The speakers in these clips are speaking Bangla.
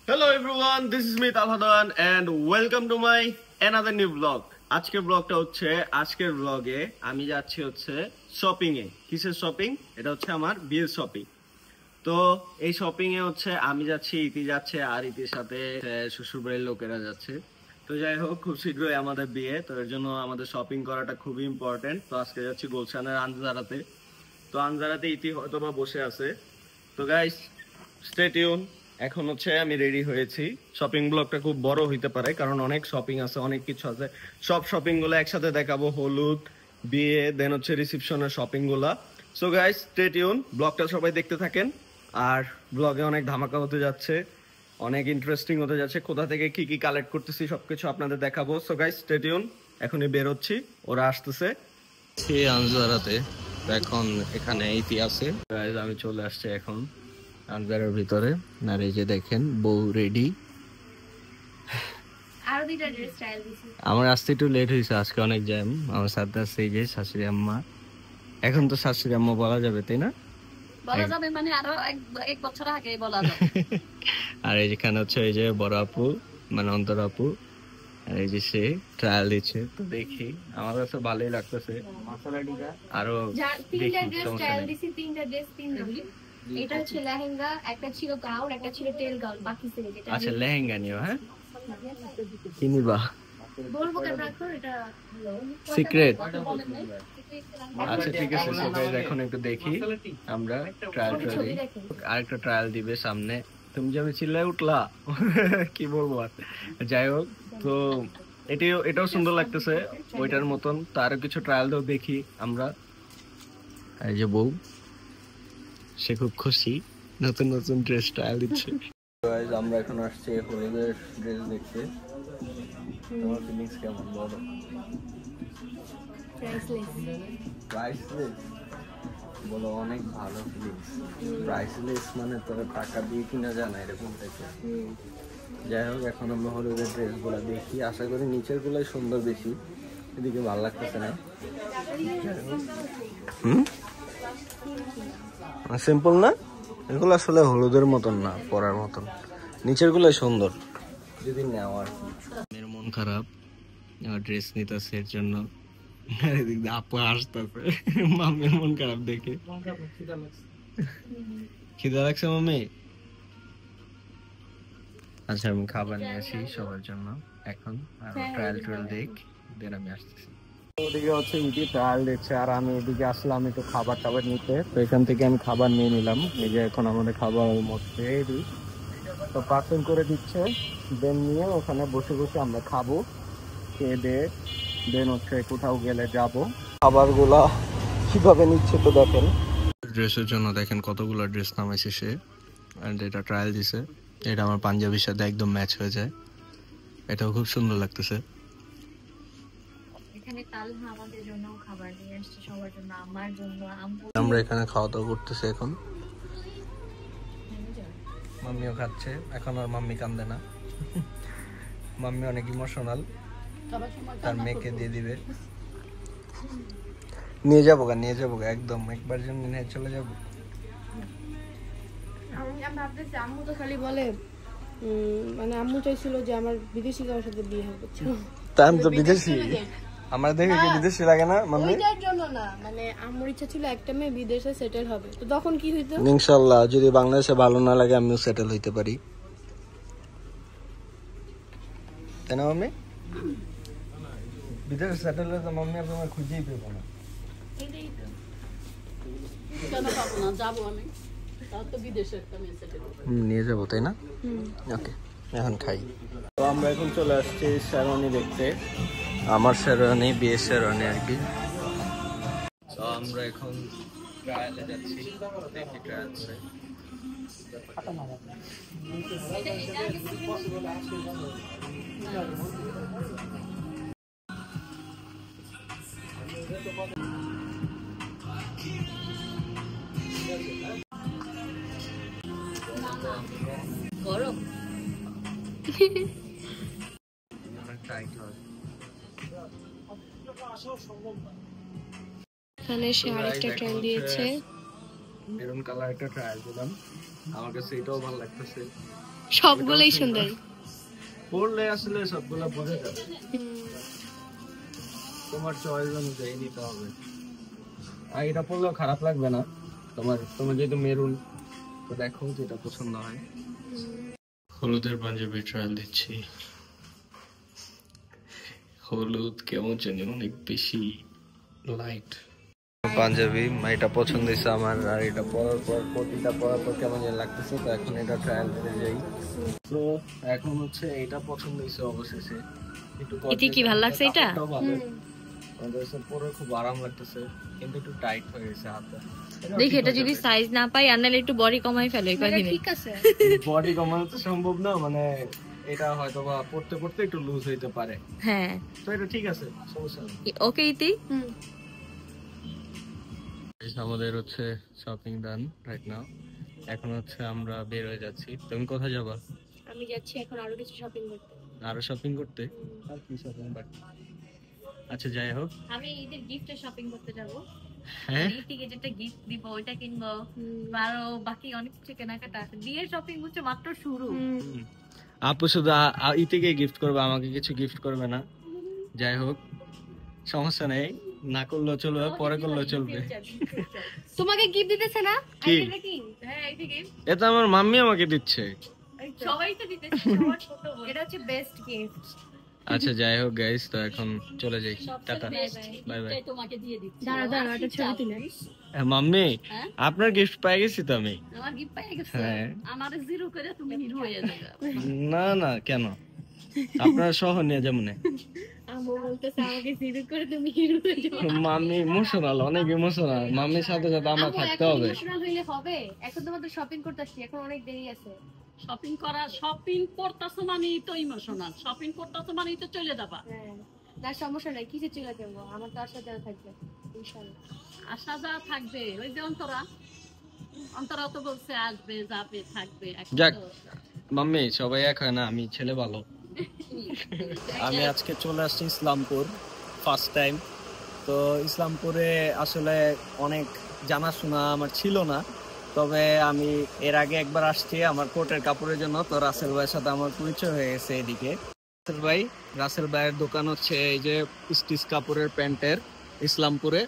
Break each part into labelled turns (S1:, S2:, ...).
S1: Hello everyone, this is me Talhadan and welcome to my another new vlog. আজকের ব্লগটা হচ্ছে আজকের ব্লগে আমি যাচ্ছি হচ্ছে শপিং এ। কিসের শপিং? এটা হচ্ছে আমার বিয়ের শপিং। তো এই শপিং এ হচ্ছে আমি যাচ্ছি, ইতি যাচ্ছে আর ইতির সাথে শ্বশুরবাড়ির লোকেরা যাচ্ছে। তো যাই হোক, খুব শীঘ্রই আমাদের বিয়ে, তো এর জন্য আমাদের শপিং করাটা খুবই ইম্পর্টেন্ট। তো আজকে যাচ্ছি গুলশানের আনজারাতে। তো আনজারাতে ইতি হয়তো বা বসে আছে। তো গাইস স্টে টিউন। এখন হচ্ছে আমি রেডি হয়েছি। শপিং ব্লগটা খুব বড় হইতে পারে কারণ অনেক শপিং আছে, অনেক কিছু আছে। সব শপিং গুলো একসাথে দেখাবো, হলুদ, বিয়ে, দেন হচ্ছে রিসেপশনের শপিং গুলা। সো গাইস স্টে টিউন, ব্লগটা সবাই দেখতে থাকেন। আর ব্লগে অনেক ধামাকা হতে যাচ্ছে, অনেক ইন্টারেস্টিং হতে যাচ্ছে। কোথা থেকে কি কি কালেক্ট করতেছি সবকিছু আপনাদের দেখাবো। সো গাইস স্টে টিউন, এখনই বের হচ্ছি, ওরা আসতেছে আনজারাতে। এখন এখানে ইতি আছে, আমি চলে আসছি এখন আনজারের ভিতরে। আর এই যে দেখেন বউ রেডি। আমার আসতে একটু লেট হয়েছে, আজকে অনেক জ্যাম। আমার সাথে আছে এই যে শাশুড়ি আম্মা। এখন তো শাশুড়ি আম্মা বলা যাবে, তাই না?
S2: বলা যাবে মানে আরো এক বছর আগে বলা যাবে।
S1: আর এই যেখানে হচ্ছে এই যে বড় আপু, মানে অন্তর আপু। আর এই যে সে ট্রায়াল দিচ্ছে, তো দেখি আমার কাছে ভালোই লাগতেছে। আরো
S2: তিনটা ড্রেস ট্রায়াল দিছি, তিনটা ড্রেস তিন দিবি। এটা হচ্ছে লেহেঙ্গা, একটা ছিল গাউন, একটা ছিল টেল গাউন, বাকি ছিল যেটা।
S1: আচ্ছা লেহেঙ্গা নিও, হ্যাঁ কি নিবা?
S2: বলবো কেন রাখো, এটা
S1: সিক্রেট। আচ্ছা ঠিক আছে, সো গাইস এখন একটু দেখি আমরা ট্রায়াল করি। আরেকটা ট্রায়াল দিবে সামনে। তুমি যে আমি চিল্লায় উঠলা কি বলবো আর। যাই হোক, তো এটাও সুন্দর লাগতেছে ওইটার মতন। তো আরো কিছু ট্রায়াল দাও দেখি আমরা। এই যে বউ, সে খুব খুশি, নতুন নতুন ড্রেস ট্রায়াল দিচ্ছে। গাইস আমরা এখন আসছি হলুদের ড্রেস দেখতে। তোমার ফিলিংস কেমন বলো? প্রাইসলেস বলো, অনেক ভালো ফিলিংস। প্রাইসলেস মানে তোরা টাকা দিয়ে কিনা জানা এরকম দেখে। যাই হোক, এখন আমরা হলুদের ড্রেস গুলা দেখি। আশা করি নিচের গুলাই সুন্দর বেশি, এদিকে ভালো লাগতেছে না। সিম্পল না এগুলো, আসলে হলুদের মতন না, পরার মতন। নিচের গুলাই সুন্দর যদি নেও আর কি। মেয়ের মন খারাপ, ড্রেস নিতেছে এর জন্য। আপু আসতেছে, মাম্মির মন খারাপ দেখে। খিদা লাগছে মাম্মি? আচ্ছা আমি খাবার নিয়ে আসি সবার জন্য এখন, আর ট্রায়াল দেখ, দেন আমি আসতেছি। ওদিকে হচ্ছে ইতি ট্রায়াল দেখছে আর আমি এদিকে আসলাম একটু খাবার টাবার নিতে। তো এখান থেকে আমি খাবার নিয়ে নিলাম। এই যে এখন আমাদের খাবার অলমোস্ট রেডি, তো পার্সেল করে দিচ্ছে। দেন নিয়ে ওখানে বসে বসে আমরা খাবো, খেয়ে দিয়ে দেন হচ্ছে কোথাও গেলে যাবো। খাবারগুলা কিভাবে নিচ্ছে তো দেখেন। ড্রেসের জন্য দেখেন কতগুলো ড্রেস নামাইছে সে, এন্ড এটা ট্রায়াল দিছে। এটা আমার পাঞ্জাবির সাথে একদম ম্যাচ হয়ে যায়, এটাও খুব সুন্দর লাগতেছে।
S2: এখানে তালহা আমাদের জন্য খাবার নিয়ে আসছে, সবার জন্য, আমার জন্য।
S1: আমরা এখানে খাওয়া দাওয়া করতেছি এখন। মাম্মিও খাচ্ছে এখন, আর মাম্মি কান্দে না। মাম্মি অনেক ইমোশনাল, তার মেয়েকে দিয়ে দিবে। নিয়ে যাবো গা একদম, একবার জন্য নিয়ে চলে যাবো।
S3: আম্মু তো খালি বলে, মানে আম্মু চাইছিল যে আমার বিদেশি কারোর সাথে বিয়ে হবে।
S1: তাই আমি তো বিদেশি, আমার দেখে কি বিদেশি লাগে না মাম্মি?
S3: ওইটার জন্য না, মানে আম্মুর ইচ্ছা ছিল একটা মেয়ে বিদেশে সেটেল হবে। তো তখন কি হইতো?
S1: ইনশাআল্লাহ যদি বাংলাদেশে ভালো না লাগে আমিও সেটেল হইতে পারি, তাই না মাম্মি? বিদেশে সেটেল হলে তো মাম্মি আপনার খুঁজেই পেবো না।
S2: কেন পাবো না, যাবো আমি। তাও তো বিদেশে একটা মেয়ে সেটেল
S1: নিয়ে যাবো, তাই না? ওকে, এখন খাই। তো আমরা এখন চলে আসছি শেরওয়ানি দেখতে, আমার শেরওয়ানি, বিয়ের শেরওয়ানি আর কি। তো আমরা এখন ট্রায়ালে যাচ্ছি, দেখি ট্রায়ালসে।
S2: গরম।
S3: এখানে সে আরেকটা ট্রায়াল দিয়েছে।
S1: মেরুন কালার একটা ট্রায়াল দিলাম। আমার কাছে এটাও ভালো লাগতেছে।
S3: সবগুলোই সুন্দর।
S1: পড়লে আসলে সবগুলা বোঝা যাবে, তোমার চয়েস অনুযায়ী নিতে হবে। আর এটা পড়লেও খারাপ লাগবে না তোমার যেহেতু মেরুন, তো দেখো যেটা পছন্দ হয়। হলুদের পাঞ্জাবি ট্রায়াল দিচ্ছি। হলুদ কেমন জানি অনেক বেশি লাইট। পাঞ্জাবি এটা পছন্দ হয়েছে আমার, আর এটা পরার পর কোটিটা পরার পর কেমন জানি লাগতেছে, তো এখন এটা ট্রায়াল করে যাই। তো এখন হচ্ছে এটা পছন্দ হয়েছে অবশেষে।
S3: এটা কি ভালো লাগছে? এটা
S1: পরে খুব আরাম লাগতেছে, কিন্তু একটু টাইট হয়ে গেছে হাতে।
S3: দেখি এটা যদি সাইজ না পাই আর নাহলে একটু বডি কমাই ফেলে কয়দিনে।
S2: ঠিক আছে,
S1: বডি কমানো তো সম্ভব না, মানে এটা হয়তো বা পড়তে পড়তে একটু লুজ হইতে পারে।
S3: হ্যাঁ,
S1: তো এটা ঠিক আছে, সমস্যা নেই।
S3: ওকে ইতি।
S1: আমাদের হচ্ছে শপিং ডান রাইট নাও। এখন হচ্ছে আমরা বের হয়ে যাচ্ছি। তুমি কোথায় যাবা?
S2: আমি যাচ্ছি এখন আরো কিছু শপিং করতে।
S1: আরো শপিং করতে? আর কি শপিং? আচ্ছা যাই হোক,
S2: আমি ঈদের গিফটের শপিং করতে যাব।
S1: হ্যাঁ
S2: ঈদে যেটা গিফট দিব ওইটা কিনবো, আরো বাকি অনেক কিছু কেনাকাটা আছে। বিয়ের শপিং হচ্ছে মাত্র শুরু।
S1: আপু শুধু ইতিকে গিফট করবে, আমাকে কিছু গিফট করবে না। যাই হোক সমস্যা নেই, না করলেও চলবে, পরে করলেও চলবে।
S2: তোমাকে গিফট দিতেছে না?
S1: কি?
S2: হ্যাঁ, এই যে গিফট
S1: এটা আমার মাম্মি আমাকে দিচ্ছে।
S2: সবাই তো দিতেছে, সবার ছোট বোন। এটা হচ্ছে বেস্ট গিফট।
S1: আচ্ছা যাই হোক গাইস, তো এখন চলে যাই, টাটা, বাই বাই।
S2: তোমাকে দিয়ে দিচ্ছি। দাঁড়া দাঁড়া, একটা ছবি তুলে।
S1: মাম্মি আপনার গিফট পেয়ে গেছি তো আমি।
S2: আমার গিফট পেয়ে গেছে?
S1: হ্যাঁ।
S2: আমারে জিরো করে তুমি হিরো হয়ে যাবে।
S1: না না, কেন? আপনার সহ নিয়ে যেমন
S2: আমু বলতেছে আমাকে জিরো করে তুমি হিরো হয়ে যাবে।
S1: মাম্মি ইমোশনাল, অনেক ইমোশনাল। মাম্মির সাথে সাথে আমার থাকতে হবে।
S2: ইমোশনাল হইলে হবে? এখন তোমাদের শপিং করতে আসছি, এখন অনেক দেরি আছে।
S4: শপিং করতেছো মানেই তো ইমোশনাল, শপিং করতেছো মানেই তো চলে যাবা।
S2: হ্যাঁ, না সমস্যা নাই, কিসে চলে যাবো, আমার তো আশা দেওয়া থাকবে ইনশাআল্লাহ।
S4: আশা যা থাকবে, ওই যে অন্তরা তো বলছে আসবে যাবে থাকবে। এখন
S1: যাক
S4: তো
S1: মাম্মি, সবাই এক হয় না, আমি ছেলে ভালো। আমি আজকে চলে আসছি ইসলামপুর, ফার্স্ট টাইম। তো ইসলামপুরে আসলে অনেক জানাশোনা আমার ছিল না, তবে আমি এর আগে একবার আসছি আমার কোটের কাপড়ের জন্য। তো রাসেল ভাইয়ের সাথে আমার পরিচয় হয়ে গেছে এদিকে। রাসেল ভাইয়ের দোকান হচ্ছে এই যে স্টিচ কাপড়ের প্যান্টের, ইসলামপুরে।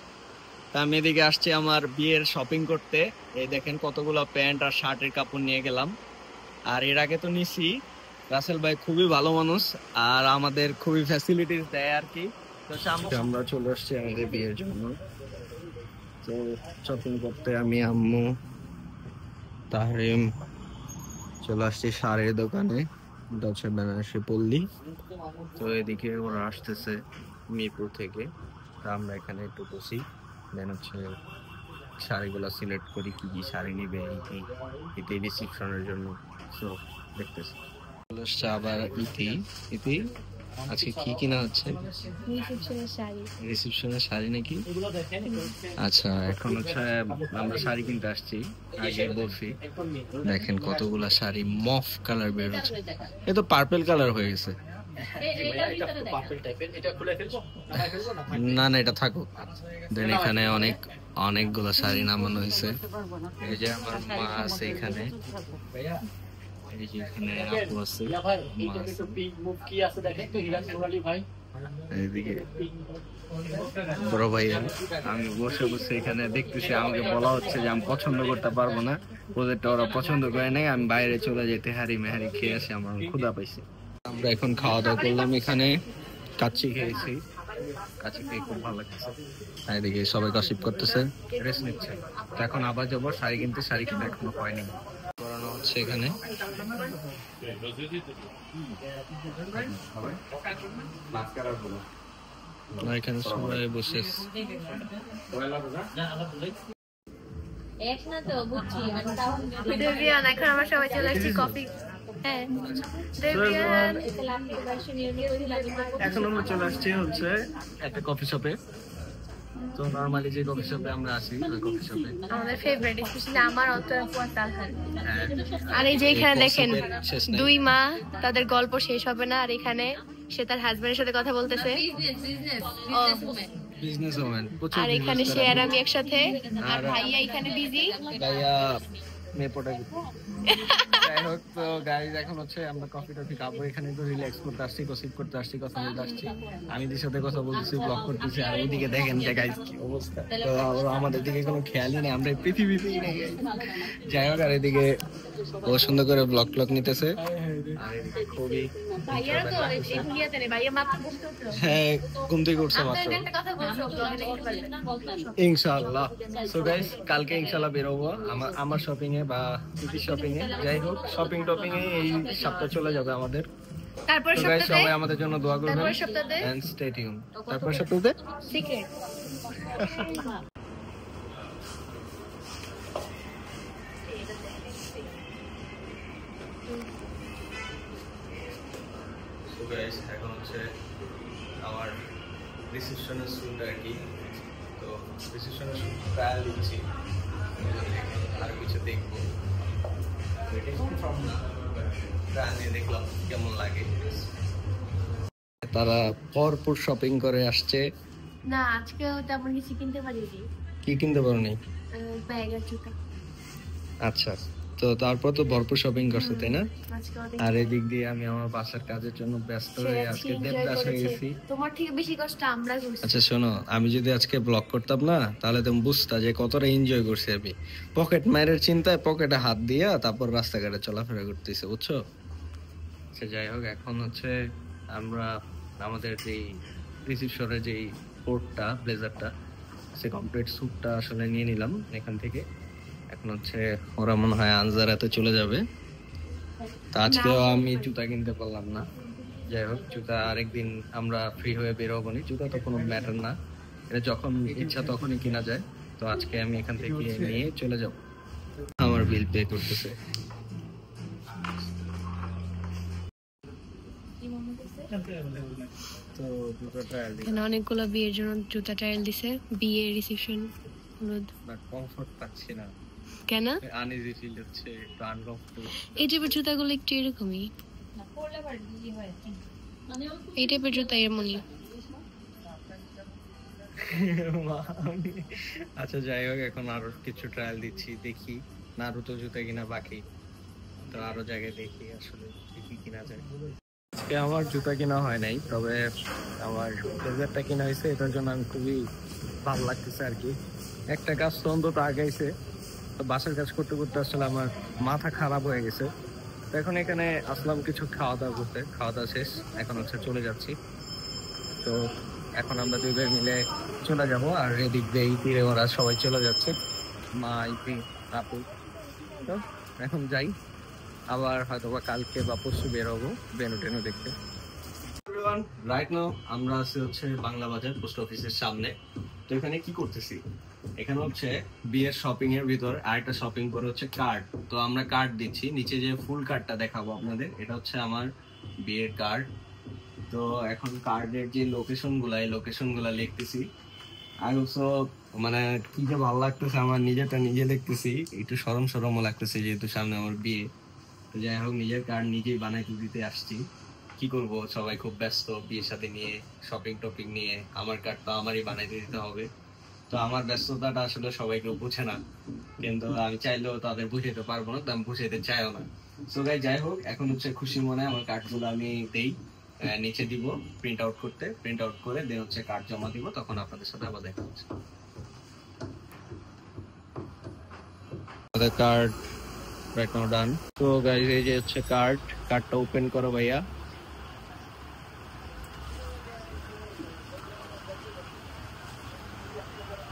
S1: তা আমি এদিকে আসছি আমার বিয়ের শপিং করতে। এই দেখেন কতগুলো প্যান্ট আর শার্টের কাপড় নিয়ে গেলাম। আর এর আগে তো নিছি। রাসেল ভাই খুবই ভালো মানুষ, আর আমাদের খুবই ফ্যাসিলিটিস দেয় আর কি। তো আমরা চলে আসছি আমাদের বিয়ের জন্য। তো শপিং করতে আমি, আম্মু, তাহরিম চলে আসছি শাড়ির দোকানে, এটা হচ্ছে বেনারসি পল্লী। তো এদিকে ওরা আসতেছে মিরপুর থেকে। তা আমরা এখানে একটু বসি, দেন হচ্ছে শাড়িগুলো সিলেক্ট করি, কি কি শাড়ি নিবে ইতি রিসিপশনের জন্য। তো দেখতেছি চলে আসছে আবার ইতি আজকে কি কিনা হচ্ছে?
S2: রিসেপশনের শাড়ি।
S1: রিসেপশনের শাড়ি নাকি? আচ্ছা, এখন হচ্ছে আমরা শাড়ি কিনতে আসছি। আগে বলছি দেখেন কতগুলা শাড়ি মফ কালার বের হচ্ছে, এ তো পার্পল কালার হয়ে গেছে। না না, এটা থাকুক। দেন এখানে অনেকগুলো শাড়ি নামানো হয়েছে। এই যে আমার মা আছে এখানে, এই যে এখানে আপু আছে, এইদিকে বড় ভাইয়া। আমি বসে বসে এখানে দেখতেছি, আমাকে বলা হচ্ছে যে আমি পছন্দ করতে পারবো না, ওদেরটা ওরা পছন্দ করে নাই, আমি বাইরে চলে যেতে হারি মেহারি খেয়ে আসি, আমার ক্ষুধা পাইছে। আমরা এখন খাওয়া দাওয়া করলাম, এখানে কাচ্চি খেয়েছি, কাচ্চি খেয়ে খুব ভালো লাগছে। এদিকে সবাই গসিপ করতেছে, রেস্ট নিচ্ছে। তো এখন আবার যাবো শাড়ি কিনতে, শাড়ি কিনতে এখনো হয়নি, করানো হচ্ছে এখানে। এখানে সবাই বসে
S2: এখন আমরা সবাই চলে আসছি কফি। হ্যাঁ,
S1: এখন আমরা চলে আসছি হচ্ছে একটা কফি শপে। তো নরমালি যে কফি শপে আমরা আসি, ওই কফি শপে
S2: আমাদের ফেভারিট, স্পেশালি আমার অন্তর আপু আর তালহান। আর এই যে এখানে দেখেন দুই মা, তাদের গল্প শেষ হবে না। আর এখানে সে তার হাজবেন্ডের সাথে কথা বলতেছে,
S1: বিজনেস ওম্যান।
S2: আর এখানে সে আর আমি একসাথে, আর ভাইয়া এখানে বিজি।
S1: ভাইয়া মেপোটা যাই হোক, তো গাইজ এখন হচ্ছে আমরা কফি টফি খাবো, এখানে একটু রিল্যাক্স করতে আসছি, গসিপ করতে আসছি, কথা বলতে আসছি। আমি দির সাথে কথা বলতেছি, ব্লগ করতেছি, আর ওইদিকে দেখেন যে গাইজ কি অবস্থা। তো আমাদের দিকে কোনো খেয়ালই নেই, আমরা পৃথিবীতেই নেই। যাই হোক, আর এদিকে ও সুন্দর করে ব্লগ ট্লগ নিতেছে। আর এদিকে খুবই হ্যাঁ ঘুম থেকে উঠছে মাত্র ইনশাআল্লাহ। সো গাইস কালকে ইনশাআল্লাহ বেরোবো আমার শপিং এ বা সিটি শপিং এ। যাই হোক, শপিং টপিং এ এই সপ্তাহ চলে যাবে আমাদের।
S2: তারপর সপ্তাহে
S1: সবাই আমাদের জন্য দোয়া করবেন
S2: তারপর সপ্তাহে
S1: এন্ড স্টে টিউন। তারপর সপ্তাহে
S2: সিক্রেট
S1: গাইস এখন হচ্ছে আমার রিসেপশনের শুট আর কি। তো রিসেপশনের শুট ট্রায়াল দিচ্ছি, আর কিছু দেখবো, ট্রায়াল নিয়ে দেখলাম কেমন লাগে। তারা ভরপুর শপিং করে আসছে।
S2: না আজকে তেমন কিছু কিনতে পারিনি।
S1: কি কিনতে পারোনি?
S2: ব্যাগ আর জুতা।
S1: আচ্ছা, তো তারপর তো ভরপুর শপিং করছো তাই না?
S2: আজকে অনেক
S1: আর এদিক দিয়ে আমি আমার বাসার কাজের জন্য ব্যস্ত হয়ে আজকে দেবদাস হয়ে গেছি।
S2: তোমার থেকে বেশি কষ্ট আমরা করছি।
S1: আচ্ছা শোনো, আমি যদি আজকে ব্লগ করতাম না তাহলে তুমি বুঝতা যে কতটা এনজয় করছি আমি। পকেট মারের চিন্তায় পকেটে হাত দিয়া তারপর রাস্তাঘাটে চলাফেরা করতেছি, বুঝছো? আচ্ছা যাই হোক, এখন হচ্ছে আমরা আমাদের যেই রিসিপশনের যেই কোটটা ব্লেজারটা সে কমপ্লিট স্যুটটা আসলে নিয়ে নিলাম এখান থেকে। এখন হচ্ছে ওরা মনে হয় আনজারাতে চলে যাবে, তা আজকেও আমি জুতা কিনতে পারলাম না। যাই হোক, জুতা আরেকদিন আমরা ফ্রি হয়ে বেরোবো নি, জুতা তো কোনো ম্যাটার না, এটা যখন ইচ্ছা তখনই কিনা যায়। তো আজকে আমি এখান থেকে নিয়ে চলে যাব। আমার বিল পে করতেছে। তো জুতা ট্রায়াল দিই,
S2: অনেকগুলো বিয়ের জন্য জুতা ট্রায়াল দিছে, বিয়ে রিসেপশন
S1: বাট কমফর্ট পাচ্ছি না,
S2: কেন
S1: আনইজি ফিল হচ্ছে, একটু আনকমফর্টেবল।
S2: এই টাইপের জুতাগুলো একটু এরকমই, এই টাইপের জুতা এমনই।
S1: আচ্ছা যাই হোক, এখন আরো কিছু ট্রায়াল দিচ্ছি, দেখি নারুতো জুতা কিনা বাকি, তো আরো জায়গায় দেখি আসলে কি কিনা যায়। আজকে আমার জুতা কিনা হয় নাই, তবে আমার ব্লেজারটা কিনা হয়েছে, এটার জন্য আমি খুবই ভালো লাগতেছে আর কি। একটা কাজ তো অন্তত আগাইছে, তো বাসার কাজ করতে করতে আসলে আমার মাথা খারাপ হয়ে গেছে। তো এখন এখানে আসলাম কিছু খাওয়া দাওয়া করতে, খাওয়া দাওয়া শেষ, এখন হচ্ছে চলে যাচ্ছি। তো এখন আমরা দুই ভাই মিলে চলে যাব, আর এদিক দিয়ে এই তীরে ওরা সবাই চলে যাচ্ছে, মা ইতি আপু। তো এখন যাই, আবার হয়তো বা কালকে বা পরশু বের হবো বেনু টেনু দেখতে। রাইট নাও আমরা আছি হচ্ছে বাংলা বাজার পোস্ট অফিসের সামনে। তো এখানে কি করতেছি, এখানে হচ্ছে বিয়ের শপিং এর ভিতর আরেকটা শপিং করে হচ্ছে কার্ড। তো আমরা কার্ড দিচ্ছি, নিচে যে ফুল কার্ডটা দেখাবো আপনাদের, এটা হচ্ছে আমার বিয়ের কার্ড। তো এখন কার্ডের যে লোকেশন গুলা, এই লোকেশন গুলা লিখতেছি। আর মানে কি যে ভালো লাগতেছে, আমার নিজেরটা নিজে দেখতেছি, একটু সরম সরমও লাগতেছে যেহেতু সামনে আমার বিয়ে। তো যাই হোক, নিজের কার্ড নিজেই বানাইতে দিতে আসছি, কি করব, সবাই খুব ব্যস্ত বিয়ের সাথে নিয়ে, শপিং টপিং নিয়ে, আমার কার্ড তো আমারই বানাইতে দিতে হবে। তো আমার ব্যস্ততাটা আসলে সবাইকে বুঝে না, কিন্তু আমি চাইলেও তাদের বুঝাইতে পারবো না, তো আমি বুঝাইতে চাইও না। সো গাইস যাই হোক, এখন হচ্ছে খুশি মনে আমার কার্ডগুলো আমি দেই, নিচে দিব প্রিন্ট আউট করতে, প্রিন্ট আউট করে দেন হচ্ছে কার্ড জমা দিব, তখন আপনাদের সাথে আবার দেখা হচ্ছে। আমাদের কার্ড রাইট নাও ডান। তো গাইস এই যে হচ্ছে কার্ড, কার্ডটা ওপেন করো ভাইয়া।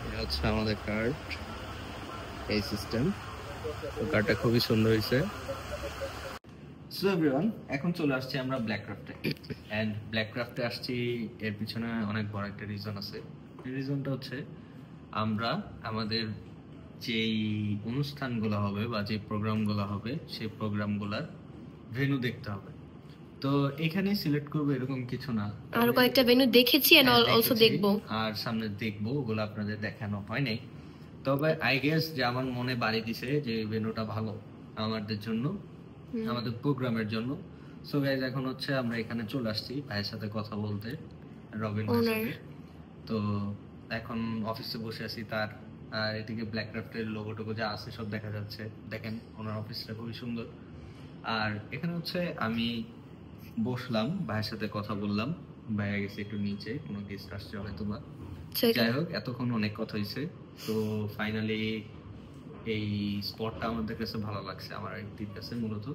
S1: এটা হচ্ছে আমাদের কার্ড, এই সিস্টেম। তো কার্ডটা খুবই সুন্দর হয়েছে। সো এভরিওয়ান, এখন চলে আসছি আমরা ব্ল্যাক ক্রাফটে। এন্ড ব্ল্যাক ক্রাফটে আসছি, এর পিছনে অনেক বড় একটা রিজন আছে। এই রিজনটা হচ্ছে আমরা আমাদের যেই অনুষ্ঠানগুলো হবে বা যে প্রোগ্রামগুলো হবে সেই প্রোগ্রামগুলোর ভেন্যু দেখতে হবে। তো এখানে সিলেক্ট করবো এরকম কিছু না,
S2: আর কয়েকটা ভেন্যু দেখেছি এন্ড অলসো দেখবো,
S1: আর সামনে দেখবো, ওগুলো আপনাদের দেখানো হয় নাই। তবে আই গেস যে আমার মনে বাড়ি দিছে যে ভেন্যুটা ভালো আমাদের জন্য, আমাদের প্রোগ্রামের জন্য। সো গাইজ এখন হচ্ছে আমরা এখানে চলে আসছি ভাইয়ের সাথে কথা বলতে, রবিন ভাইয়ের সাথে। তো এখন অফিসে বসে আছি তার, আর এদিকে ব্ল্যাক ক্রাফটের লোগো টোগো যা আছে সব দেখা যাচ্ছে। দেখেন ওনার অফিসটা খুবই সুন্দর। আর এখানে হচ্ছে আমি বসলাম, ভাইয়ের সাথে কথা বললাম, ভাইয়া গেছে একটু নিচে, কোনো গেস্ট আসছে হয়তো বা। যাই হোক, এতক্ষণ অনেক কথা হয়েছে। তো ফাইনালি এই স্পটটা আমাদের কাছে ভালো লাগছে, আমার একদিন কাছে মূলত।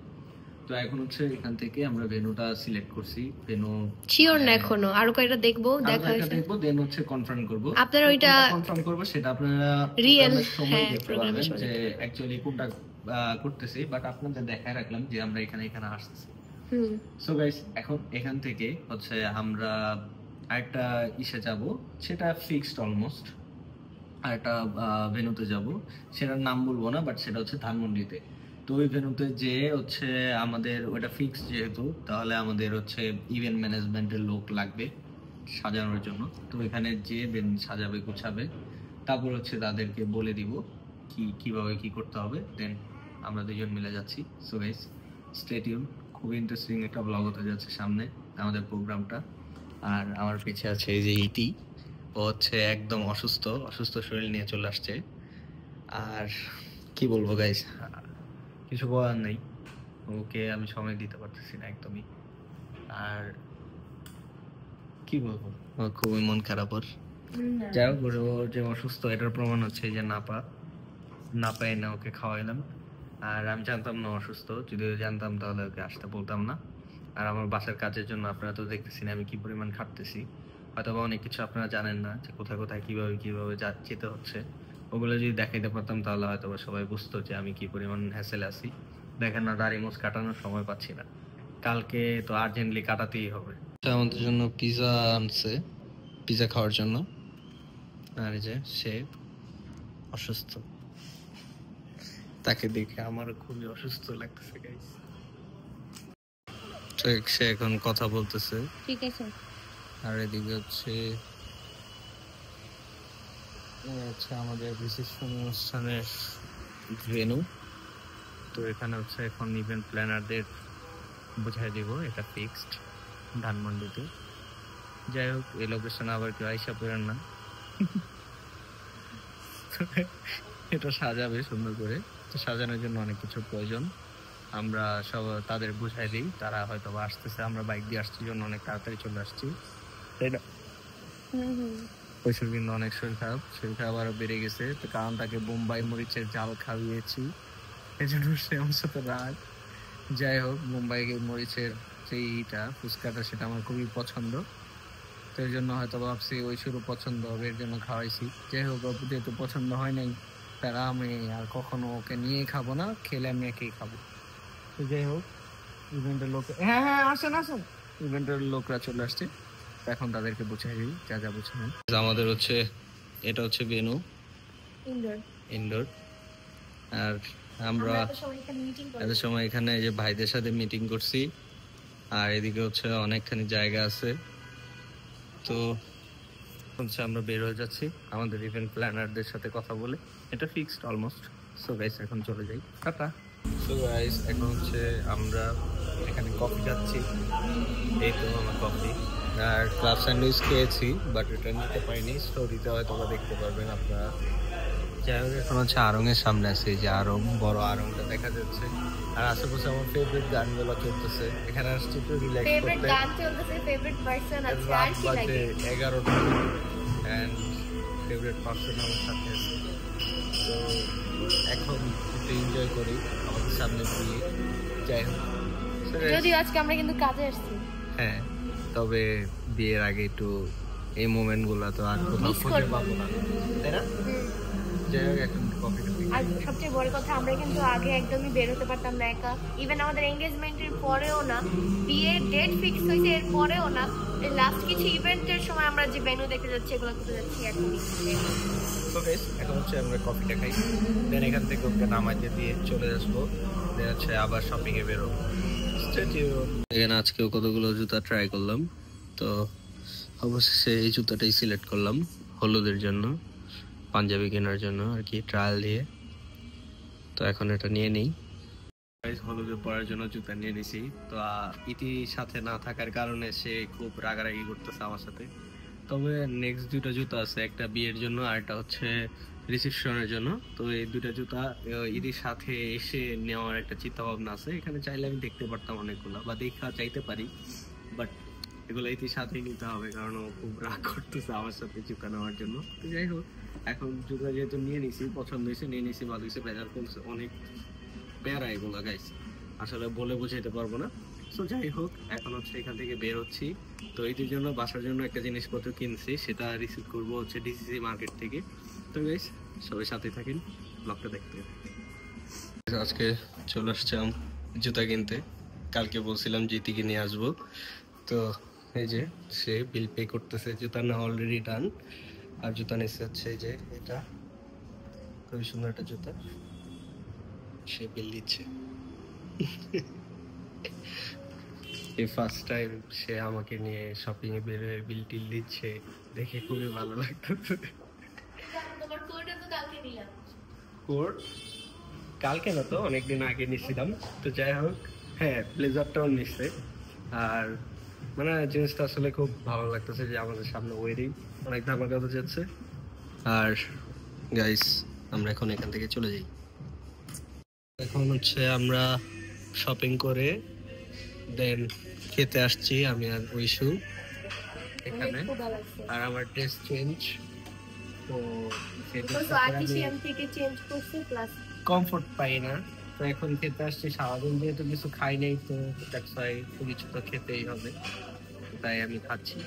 S1: তো এখন হচ্ছে এখান থেকে আমরা ভেন্যুটা সিলেক্ট করছি। ভেন্যু
S2: শিওর না এখনো, আরো কয়টা দেখবো, দেখা হয়েছে
S1: দেখবো, দেন হচ্ছে কনফার্ম করব।
S2: আপনারা ওইটা
S1: কনফার্ম করব, সেটা আপনারা
S2: রিয়েল
S1: সময় দেখতে পারবেন যে অ্যাকচুয়ালি কোনটা করতেছি। বাট আপনাদের দেখায় রাখলাম যে আমরা এখানে আসতেছি। সো গাইস, এখন এখান থেকে হচ্ছে আমরা আরেকটা ইসে যাব, সেটা ফিক্সড অলমোস্ট। আরেকটা ভেন্যুতে যাব, সেটার নাম বলবো না, বাট সেটা হচ্ছে ধানমন্ডিতে। তো ওই ভেন্যুতে যে হচ্ছে আমাদের ওটা ফিক্সড যেহেতু, তাহলে আমাদের হচ্ছে ইভেন্ট ম্যানেজমেন্টের লোক লাগবে সাজানোর জন্য। তো এখানে যে সাজাবে গুছাবে, তারপর হচ্ছে তাদেরকে বলে দিব কিভাবে কি করতে হবে, দেন আমরা দুজন মিলে যাচ্ছি। সো গাইস, স্টে টিউন, খুব ইন্টারেস্টিং একটা ব্লগ হতে যাচ্ছে সামনে আমাদের প্রোগ্রামটা। আর আমার পিছে আছে এই যে ইতি, ও হচ্ছে একদম অসুস্থ শরীর নিয়ে চলে আসছে। আর কি বলবো গাইস, কিছু বলার নেই, ওকে আমি সময় দিতে পারতেছি না একদমই। আর কি বলবো, খুবই মন খারাপ ওর। যাই হোক, ওর যে অসুস্থ এটার প্রমাণ হচ্ছে যে না পাই না ওকে খাওয়াইলাম। আর আমি জানতাম না অসুস্থ, যদি জানতাম তাহলে ওকে আসতে বলতাম না। আর আমার বাসার কাজের জন্য আপনারা তো দেখতেছি না আমি কি পরিমাণ খাটতেছি। হয়তো বা অনেক কিছু আপনারা জানেন না, যে কোথায় কোথায় কিভাবে যেতে হচ্ছে। ওগুলো যদি দেখাইতে পারতাম তাহলে হয়তো বা সবাই বুঝতো যে আমি কি পরিমাণ হ্যাসেল আছি। দেখেন না, দাড়ি মুছ কাটানোর সময় পাচ্ছি না, কালকে তো আর্জেন্টলি কাটাতেই হবে। আমাদের জন্য পিজা আনছে, পিজা খাওয়ার জন্য। আর এই যে সে অসুস্থ, তাকে দেখে আমার খুবই অসুস্থ লাগতেছে গাইস। তো সে এখন কথা বলতেছে,
S2: ঠিক আছে।
S1: আর এদিকে হচ্ছে আমাদের রিসেপশন অনুষ্ঠানের ভেন্যু। তো এখানে হচ্ছে এখন ইভেন্ট প্ল্যানারদের বুঝাই দিব, এটা ফিক্সড ধানমন্ডিতে। যাই হোক, এই লোকেশনে আবার কেউ আইসা পেলেন না। এটা সাজাবে সুন্দর করে, তো সাজানোর জন্য অনেক কিছু প্রয়োজন। আমরা সব তাদের বুঝাই দিই, তারা হয়তো আসতেছে। আমরা বাইক দিয়ে আসছি জন্য অনেক তাড়াতাড়ি চলে আসছি, তাই না? পয়সার কিন্তু অনেক শরীর খারাপ আরো বেড়ে গেছে, তো কারণ তাকে বোম্বাই মরিচের জাল খাওয়িয়েছি, এই জন্য সে আমার সাথে রাগ। যাই হোক, বোম্বাই মরিচের সেইটা ফুচকাটা, সেটা আমার খুবই পছন্দ। তো এই জন্য হয়তো ভাবছি ওই শুরু পছন্দ হবে, এর জন্য খাওয়াইছি। যাই হোক, যেহেতু পছন্দ হয় নাই, তারা আমি আর কখনো ওকে নিয়ে খাবো না, খেলে আমি একেই খাবো। তো যাই হোক, ইভেন্টের লোক, হ্যাঁ আসেন, ইভেন্টের লোকরা চলে আসছে, এখন তাদেরকে বুঝাই দিই যা বুঝাবেন। আমাদের হচ্ছে এটা হচ্ছে ভেন্যু ইনডোর। আর আমরা এত সময় এখানে যে ভাইদের সাথে মিটিং করছি। আর এদিকে হচ্ছে অনেকখানি জায়গা আছে। তো হচ্ছে আমরা বের হয়ে যাচ্ছি আমাদের ইভেন্ট প্ল্যানারদের সাথে কথা বলে, এটা ফিক্সড অলমোস্ট। সো গাইস, এখন চলে যাই, টাটা। সো গাইস, এখন হচ্ছে আমরা এখানে কফি খাচ্ছি, এই তো আমার কফি। আর ক্লাব স্যান্ডউইচ খেয়েছি, বাট এটা নিতে পারিনি, স্টোরিতে হয়তো দেখতে পারবেন আপনারা। যাই হোক, এখন হচ্ছে আড়ংয়ের সামনে আছে, যে আড়ং, বড় আড়ংটা দেখা যাচ্ছে। আর আশেপাশে আমার ফেভারিট গানগুলো চলতেছে, এখানে আসছি একটু রিল্যাক্স করতে। রাত বাজে 11টা, অ্যান্ড ফেভারিট পার্সন আমার সাথে আছে। তো এখন একটু এনজয় করি আমাদের সামনে বিয়ে। যাই হোক,
S2: যদিও আজকে আমরা কিন্তু কাজে আসছি,
S1: হ্যাঁ, তবে বিয়ের আগে একটু এই মোমেন্ট গুলো তো আর কোথাও খুঁজে পাবো না, তাই না? যাই হোক, এখন কফি টফি।
S2: আর সবচেয়ে বড় কথা, আমরা কিন্তু আগে একদমই বের হতে পারতাম না একা। ইভেন আমাদের এঙ্গেজমেন্টের পরেও না, বিয়ের ডেট ফিক্স হয়েছে এর পরেও না, লাস্ট কিছু ইভেন্টের সময় আমরা যে ভেন্যু দেখতে যাচ্ছি, এগুলো করতে যাচ্ছি এখনই।
S1: তো গাইস, এখন হচ্ছে আমরা কফিটা খাই, দেন এখান থেকে ওকে নামাইতে দিয়ে চলে আসবো, দেন হচ্ছে আবার শপিং এ বেরোবো। এখানে আজকেও কতগুলো জুতা ট্রাই করলাম, তো অবশেষে এই জুতাটাই সিলেক্ট করলাম হলুদের জন্য, পাঞ্জাবি কেনার জন্য আর কি, ট্রায়াল দিয়ে। তো এখন এটা নিয়ে নিই, হলুদে পরার জন্য জুতা নিয়ে নিছি। তো ইতির সাথে না থাকার কারণে সে খুব রাগারাগি করতেছে আমার সাথে। তবে নেক্সট দুটো জুতা আছে, একটা বিয়ের জন্য আর একটা হচ্ছে রিসেপশনের জন্য। তো এই দুটো জুতা ঈদের সাথে এসে নেওয়ার একটা চিন্তা ভাবনা আছে। এখানে চাইলে আমি দেখতে পারতাম অনেকগুলো, বা দেখা চাইতে পারি, বাট এগুলো ঈদের সাথেই নিতে হবে, কারণ ও খুব রাগ করতেছে আমার সাথে জুতা নেওয়ার জন্য। তো যাই হোক, এখন জুতা যেহেতু নিয়ে নিছি, পছন্দ হয়েছে, নিয়ে নিছি, ভালো হয়েছে, বেজার করছে অনেক প্যারা এগুলো গাইস, আসলে বলে বোঝাইতে পারবো না। তো যাই হোক, এখন হচ্ছে এখান থেকে বের হচ্ছি। তো এইটির জন্য বাসার জন্য একটা জিনিসপত্র কিনছি, সেটা রিসিভ করবো হচ্ছে ডিসিসি মার্কেট থেকে। তো গাইস সবাই সাথে থাকেন, ব্লগটা দেখতে। আজকে চলে আসছিলাম জুতা কিনতে, কালকে বলছিলাম জিতিকে নিয়ে আসবো। তো এই যে সে বিল পে করতেছে, জুতা না অলরেডি ডান। আর জুতা নিচ্ছে হচ্ছে এই যে এটা, খুবই সুন্দর একটা জুতা, সে বিল দিচ্ছে। এই ফার্স্ট টাইম সে আমাকে নিয়ে শপিং এ বের হয়ে বিল টিল দিচ্ছে, দেখে খুবই ভালো লাগতেছে।
S2: তোমার কোডটা তো কালকে নিলাম।
S1: কোড কালকে না, তো অনেকদিন আগে নিছিলাম। তো যাই হোক, হ্যাঁ ব্লেজারটাও নিচ্ছে। আর মানে জিনিসটা আসলে খুব ভালো লাগতেছে যে আমাদের সামনে ওয়েডিং, অনেক ধামাকা হতে যাচ্ছে। আর গাইস আমরা এখন এখান থেকে চলে যাই। এখন হচ্ছে আমরা শপিং করে দেন খেতে আসছি আমি আর ঐশু এখানে। আর আমার ড্রেস চেঞ্জ, তো
S2: থেকে চেঞ্জ করছে প্লাস
S1: কমফোর্ট পাই না। তো এখন খেতে আসছি, সারাদিন যেহেতু কিছু খাই নাই, তো কিছু তো খেতেই হবে, তাই আমি খাচ্ছি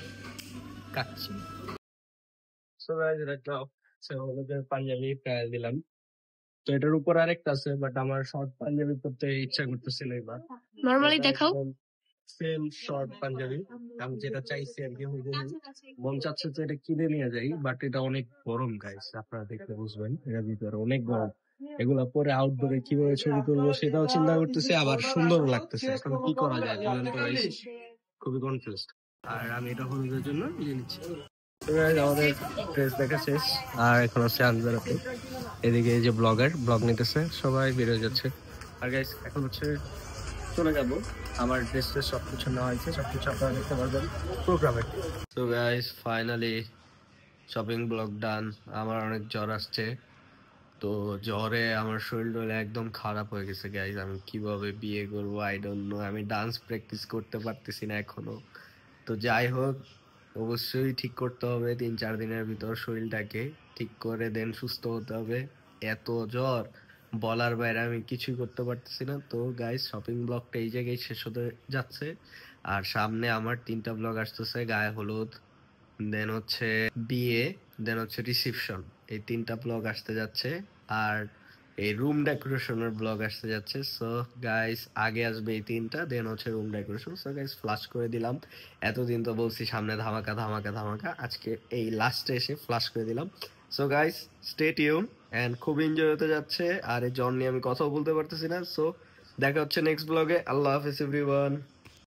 S1: পাঞ্জাবি ট্রায়াল দিলাম। তো এটার উপর আরেকটা আছে, বাট আমার শর্ট পাঞ্জাবি পরতে ইচ্ছা করতেছিল এবার।
S2: নরমালি দেখাও।
S1: সেম শর্ট পাঞ্জাবি আমি যেটা চাইছি আর কি, মন চাচ্ছে যে এটা কিনে নিয়ে যাই, বাট এটা অনেক গরম গাইস, আপনারা দেখতে বুঝবেন এর ভিতরে অনেক গরম। এগুলা পরে আউটডোরে কিভাবে ছবি তুলবো সেটাও চিন্তা করতেছি, আবার সুন্দর লাগতেছে। এখন কি করা যায় বলেন তো গাইস, খুবই কনফিউজড। আর আমি এটা হলুদের জন্য নিয়ে নিচ্ছি। তো guys, আমাদের ড্রেস দেখা শেষ, আর এখন হচ্ছে আনজারাতে। এদিকে এই যে ব্লগ নিতেছে, সবাই বেরোয় যাচ্ছে। আর গাইস এখন হচ্ছে চলে যাব, আমার ড্রেস সবকিছু নেওয়া হয়েছে, সবকিছু আপনারা দেখতে পারবেন প্রোগ্রামে। তো গাইস ফাইনালি শপিং ব্লগ ডান। আমার অনেক জ্বর আসছে, তো জ্বরে আমার শরীর একদম খারাপ হয়ে গেছে গাইস। আমি কিভাবে বিয়ে করবো আই ডোন্ট নো, আমি ডান্স প্র্যাকটিস করতে পারতেছি না এখনো। তো যাই হোক, অবশ্যই ঠিক করতে হবে 3-4 দিনের ভিতর শরীরটাকে ঠিক করে, দেন সুস্থ হতে হবে। এত জ্বর বলার বাইরে, আমি কিছুই করতে পারতেছি না। তো গাইস শপিং ব্লগটা এই জায়গায় শেষ হতে যাচ্ছে। আর সামনে আমার 3টা ব্লগ আসতেছে, গায়ে হলুদ, দেন হচ্ছে বিয়ে, দেন হচ্ছে রিসেপশন, এই 3টা ব্লগ আসতে যাচ্ছে। আর এই রুম ডেকোরেশনের ব্লগ আসতে যাচ্ছে। সো গাইস আগে আসবে এই 3টা, দেন হচ্ছে room decoration. So guys flush করে দিলাম। এতদিন তো বলছি সামনে ধামাকা ধামাকা ধামাকা, আজকে এই লাস্টে এসে ফ্লাশ করে দিলাম। So guys stay tune and খুব এনজয় হতে যাচ্ছে। আর এই জন নিয়ে আমি কথাও বলতে পারতেছি না। সো দেখা হচ্ছে নেক্সট ব্লগে। আল্লাহ হাফেজ এভরিওয়ান।